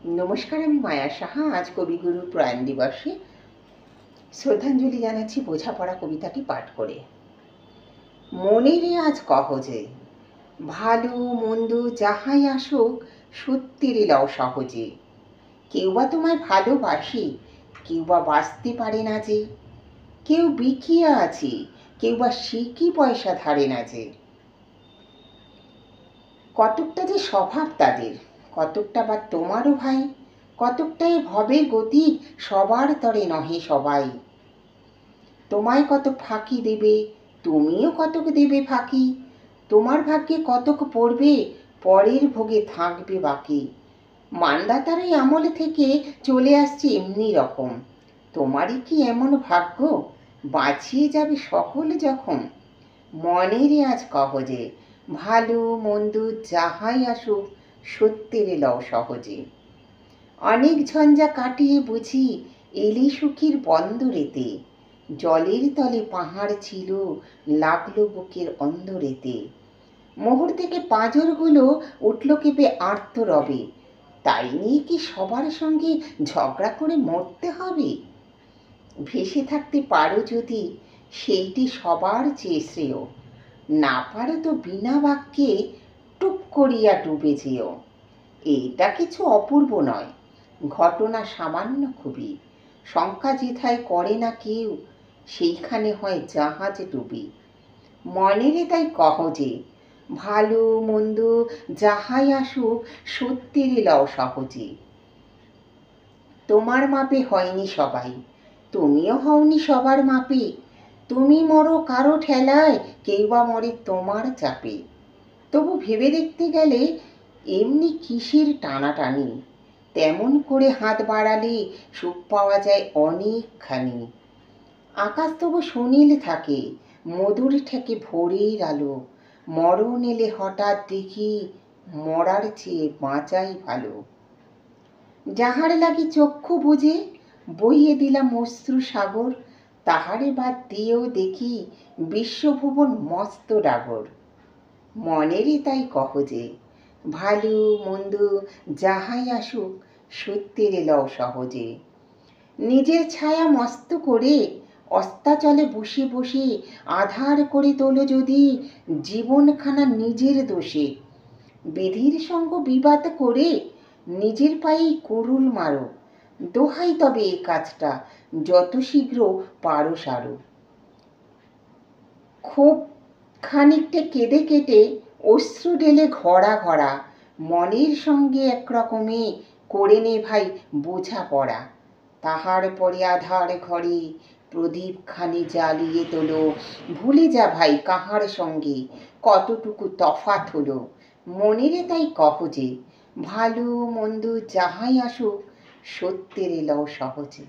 নমস্কার, আমি মায়া সাহা। আজ কবিগুরুর প্রয়াণ দিবসে শ্রদ্ধাঞ্জলি জানাচ্ছি বোঝাপড়া কবিতাটি পাঠ করে। মনেরে আজ কহ যে, ভালো মন্দ যাহাই আসুক সত্যিরে লও সহজে। কেউ বা তোমায় ভালোবাসে, কেউ বা বাঁচতে পারে না যে। কেউ বিকিয়া আছে, কেউ বা শিকি পয়সা ধারে না যে। কতকটা যে স্বভাব তাদের, কতকটা বা তোমারও ভাই, কতকটাই ভবের গতি, সবার তরে নহে সবাই। তোমায় কত ফাঁকি দেবে, তুমিও কতক দেবে ফাঁকি। তোমার ভাগ্যে কতক পড়বে, পরের ভোগে থাকবে বাকি। মানদাতার এই আমল থেকে চলে আসছে এমনি রকম। তোমারই কি এমন ভাগ্য, বাঁচিয়ে যাবে সকল যখন। মনেরে আজ কহ যে, ভালো মন্দ যাহাই আসুক সত্যেরে লও সহজে। অনেক ঝঞ্ঝা কাটিয়ে বুঝি এলি সুখীর বন্দরেতে। জলের তলে পাহাড় ছিল, লাগলো বুকের অন্দরেতে। মোহর থেকে পাঁজরগুলো উঠল কেঁপে আর্ত রবে। তাই নিয়ে কি সবার সঙ্গে ঝগড়া করে মরতে হবে? ভেসে থাকতে পারো যদি, সেইটি সবার চেয়ে শ্রেয়। না পারো তো বিনা বাক্যে টুপ করিয়া ডুবে যেও। এইটা কিছু অপূর্ব নয়, ঘটনা সামান্য খুবই। শঙ্কা যেথায় করে না কেউ, সেইখানে হয় জাহাজ ডুবি। মনেরে তাই কহ যে, ভালো মন্দ যাহাই আসুক সত্যিরে লও সহজে। তোমার মাপে হয়নি সবাই, তুমিও হওনি সবার মাপে। তুমি মরো কারো ঠেলায়, কেউ বা মরে তোমার চাপে। তবু ভেবে দেখতে গেলে এমনি কিসের টানাটানি। তেমন করে হাত বাড়ালে সুখ পাওয়া যায় অনেকখানি। আকাশ তবু সুনীল থাকে, মধুর ঠেকে ভোরের আলো। মরণ এলে হঠাৎ দেখি, মরার চেয়ে বাঁচাই ভালো। যাহার লাগি চক্ষু বুঝে বইয়ে দিলাম অশ্রু সাগর, তাহারে বাদ দিয়েও দেখি বিশ্বভুবন মস্ত ডাগর। মনেরই তাই কহ যে, ভালো মন্দ যাহাই আসুক সত্যেরে লও সহজে। নিজের ছায়া মস্ত করে অস্তাচলে বসে বসে আধার করে তোলো যদি জীবনখানা নিজের দোষে। বিধির সঙ্গ বিবাদ করে নিজের পায়েই কুরুল মারো। দোহাই তবে এই কাজটা যত শীঘ্র পারো সারো। খুব খানিকটা কেঁদে কেটে অশ্রু ঢেলে ঘরা ঘরা মনের সঙ্গে একরকমে করে নে ভাই বোঝাপড়া। তাহার পরে আধার ঘরে প্রদীপ খানি জ্বালিয়ে তোলো। ভুলে যা ভাই কাহার সঙ্গে কতটুকু তফাৎ হলো। মনেরে তাই কহ যে, ভালো মন্দ যাহাই আসুক সত্যেরে লও সহজে।